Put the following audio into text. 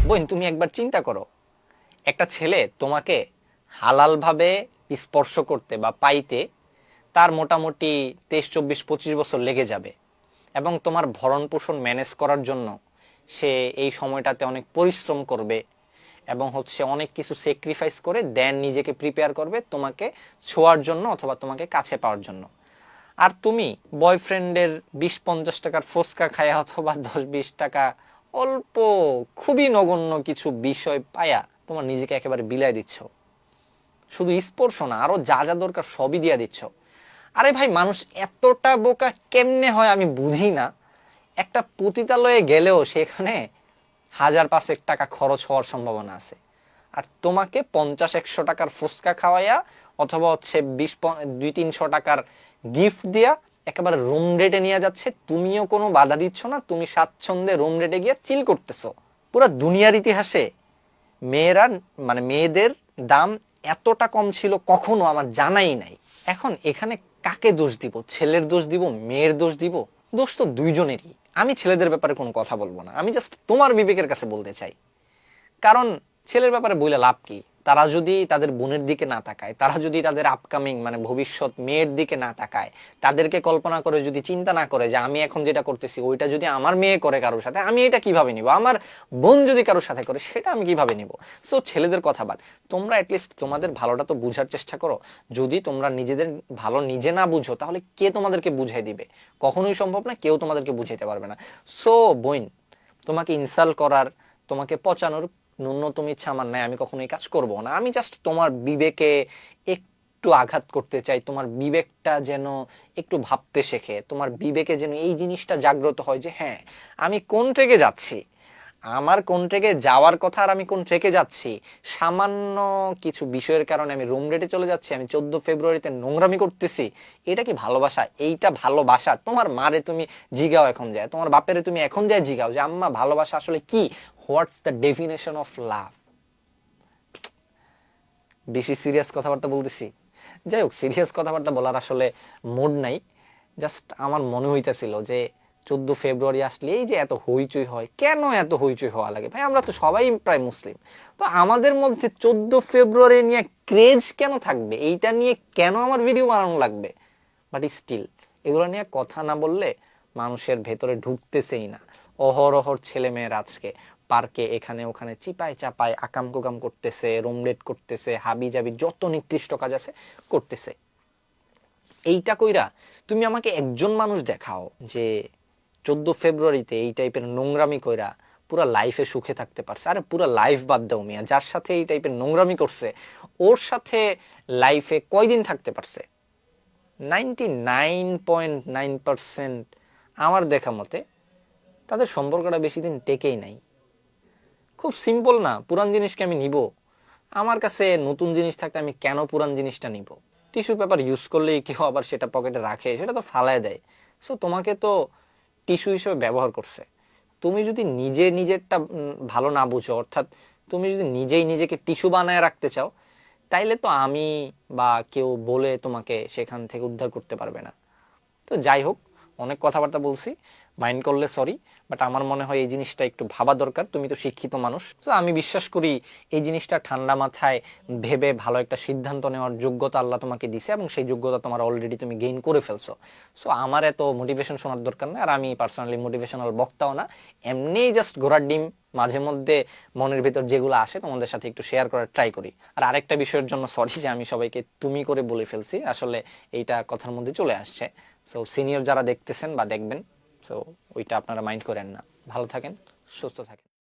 বোন তুমি একবার চিন্তা করো, একটা ছেলে তোমাকে হালালভাবে স্পর্শ করতে বা পাইতে তার মোটামুটি 23, 24, 25 বছর লেগে যাবে, এবং তোমার ভরণ পোষণ ম্যানেজ করার জন্য সে এই সময়টাতে অনেক পরিশ্রম করবে এবং অনেক কিছু স্যাক্রিফাইস করে দেন নিজেকে প্রিপেয়ার করবে তোমাকে ছোঁয়ার জন্য অথবা তোমাকে কাছে পাওয়ার জন্য। আর তুমি বয়ফ্রেন্ডের 20, 50 টাকার ফুচকা খায়া অথবা 10, 20 টাকা অল্প খুবই নগণ্য কিছু বিষয় পায়া তোমার নিজেকে একেবারে বিলাই দিচ্ছ, শুধু স্পর্শ না আরো যা যা দরকার সবই দিয়া দিচ্ছ। আরে ভাই, মানুষ এতটা বোকা কেমনে হয় আমি বুঝি না। একটা পতিতালয়ে গেলেও সেখানে 1000, 500 টাকা খরচ হওয়ার সম্ভাবনা আছে, আর তোমাকে 50, 100 টাকার ফুচকা খাওয়াইয়া অথবা 200, 300 টাকার গিফট দিয়া একেবারে রুম রেটে নিয়ে যাচ্ছে, তুমিও কোনো বাধা দিচ্ছ না, তুমি স্বাচ্ছন্দ্যে রুম রেটে গিয়ে চিল করতেছো। পুরো দুনিয়ার ইতিহাসে মেয়েরা মেয়েদের দাম এতটা কম ছিল কখনো আমার জানাই নাই। এখন এখানে কাকে দোষ দিব? ছেলের দোষ দিব, মেয়ের দোষ দিব? দোষ তো দুইজনেরই। আমি ছেলেদের ব্যাপারে কোনো কথা বলবো না, আমি জাস্ট তোমার বিবেকের কাছে বলতে চাই। কারণ ছেলের ব্যাপারে বইলে লাভ কি? তারা যদি তাদের বোনের দিকে না তাকায়, তারা যদি তাদের আপকামিং ভবিষ্যৎ মেয়ের দিকে না তাকায়, তাদেরকে কল্পনা করে যদি চিন্তা না করে যে আমি এখন যেটা করতেছি ওইটা যদি আমার মেয়ে করে কারোর সাথে, আমি এটা কিভাবে নিব? আমার বোন যদি কারোর সাথে করে সেটা আমি কিভাবে নিব? সো ছেলেদের কথা বাদ, তোমরা অ্যাটলিস্ট তোমাদের ভালোটা তো বুঝার চেষ্টা করো। যদি তোমরা নিজেদের ভালো নিজে না বুঝো তাহলে কে তোমাদেরকে বুঝাই দিবে? কখনোই সম্ভব না, কেউ তোমাদেরকে বুঝাইতে পারবে না। সো বোন, তোমাকে ইনসাল্ট করার, তোমাকে পচানোর ন্যূনতম ইচ্ছা আমার নাই, আমি কখনো এই কাজ করব না। আমি জাস্ট তোমার বিবেকে একটু আঘাত করতে চাই, তোমার বিবেকটা যেন একটু ভাবতে শেখে, তোমার বিবেকে যেন এই জিনিসটা জাগ্রত হয় যে হ্যাঁ, আমি কোন ট্রেকে যাচ্ছি, আমার কোন ট্রেকে যাওয়ার কথা আর আমি কোন ট্রেকে যাচ্ছি। সামান্য কিছু বিষয়ের কারণে আমি রুম রেটে চলে যাচ্ছি, আমি 14 ফেব্রুয়ারিতে নোংরামি করতেছি, এটা কি ভালোবাসা? এইটা ভালোবাসা? তোমার মারে তুমি জিগাও এখন যায়, তোমার বাপেরে তুমি এখন যায় জিগাও যে আম্মা ভালোবাসা আসলে কি, what's the definition of love. বেশি সিরিয়াস কথাবার্তা বলতেছি, যাই হোক, সিরিয়াস কথাবার্তা বলার আসলে মুড নাই। জাস্ট আমার মনে হইতেছিল যে 14 ফেব্রুয়ারি আসলে এই যে এত হইচই হয়, কেন এত হইচই হওয়া লাগে? ভাই আমরা তো সবাই প্রায় মুসলিম, তো আমাদের মধ্যে 14 ফেব্রুয়ারি নিয়ে ক্রেজ কেন থাকবে? এইটা নিয়ে কেন আমার ভিডিও বানানো লাগবে? বাট স্টিল এগুলো নিয়ে কথা না বললে মানুষের ভেতরে ঢুকতেছেই না। অহরহর ছেলে মেয়ের আজকে পার্কে এখানে ওখানে চিপায় চাপায় আকাম কুকাম করতেছে, রুমডেট করতেছে, হাবি জাবি যত নিকৃষ্ট কাজ আছে করতেছে। এইটা কইরা তুমি আমাকে একজন মানুষ দেখাও যে 14 ফেব্রুয়ারিতে এই টাইপের নোংরামি কইরা পুরা লাইফে সুখে থাকতে পারছে। আরে পুরা লাইফ বাদ দাও মিয়া, যার সাথে এই টাইপের নোংরামি করছে ওর সাথে লাইফে কয়দিন থাকতে পারছে? 99.9% আমার দেখা মতে তাদের সম্পর্কটা বেশি দিন টেকেই নাই। খুব সিম্পল না, পুরান জিনিসকে আমি নিব? আমার কাছে নতুন জিনিস থাকতে আমি কেন পুরান জিনিসটা নিব? টিস্যু পেপার ইউজ করলেই কেউ আবার সেটা পকেটে রাখে, সেটা তো ফালায় দেয়। সো তোমাকে তো টিস্যু হিসেবে ব্যবহার করছে। তুমি যদি নিজেরটা ভালো না বুঝো, অর্থাৎ তুমি যদি নিজেই নিজেকে টিস্যু বানায় রাখতে চাও, তাইলে তো আমি বা কেউ বলে তোমাকে সেখান থেকে উদ্ধার করতে পারবে না। তো যাই হোক, অনেক কথাবার্তা বলছি, মাইন্ড করলে সরি, বাট আমার মনে হয় এই জিনিসটা একটু ভাবা দরকার। তুমি তো শিক্ষিত মানুষ, তো আমি বিশ্বাস করি এই জিনিসটা ঠান্ডা মাথায় ভেবে ভালো একটা সিদ্ধান্ত নেওয়ার যোগ্যতা আল্লাহ তোমাকে দিছে, এবং সেই যোগ্যতা তোমার অলরেডি তুমি গেইন করে ফেলছো। সো আমার এত মোটিভেশন শোনার দরকার নেই, আর আমি পার্সোনালি মোটিভেশনাল বক্তাও না, এমনিই জাস্ট ঘোড়ার ডিম মাঝে মধ্যে মনের ভিতর যেগুলো আসে তোমাদের সাথে একটু শেয়ার করার ট্রাই করি। আর আরেকটা বিষয়ের জন্য সরি যে আমি সবাইকে তুমি করে বলে ফেলছি, আসলে এইটা কথার মধ্যে চলে আসছে। সো সিনিয়র যারা দেখতেছেন বা দেখবেন, সো ওইটা আপনারা মাইন্ড করেন না। ভালো থাকেন, সুস্থ থাকেন।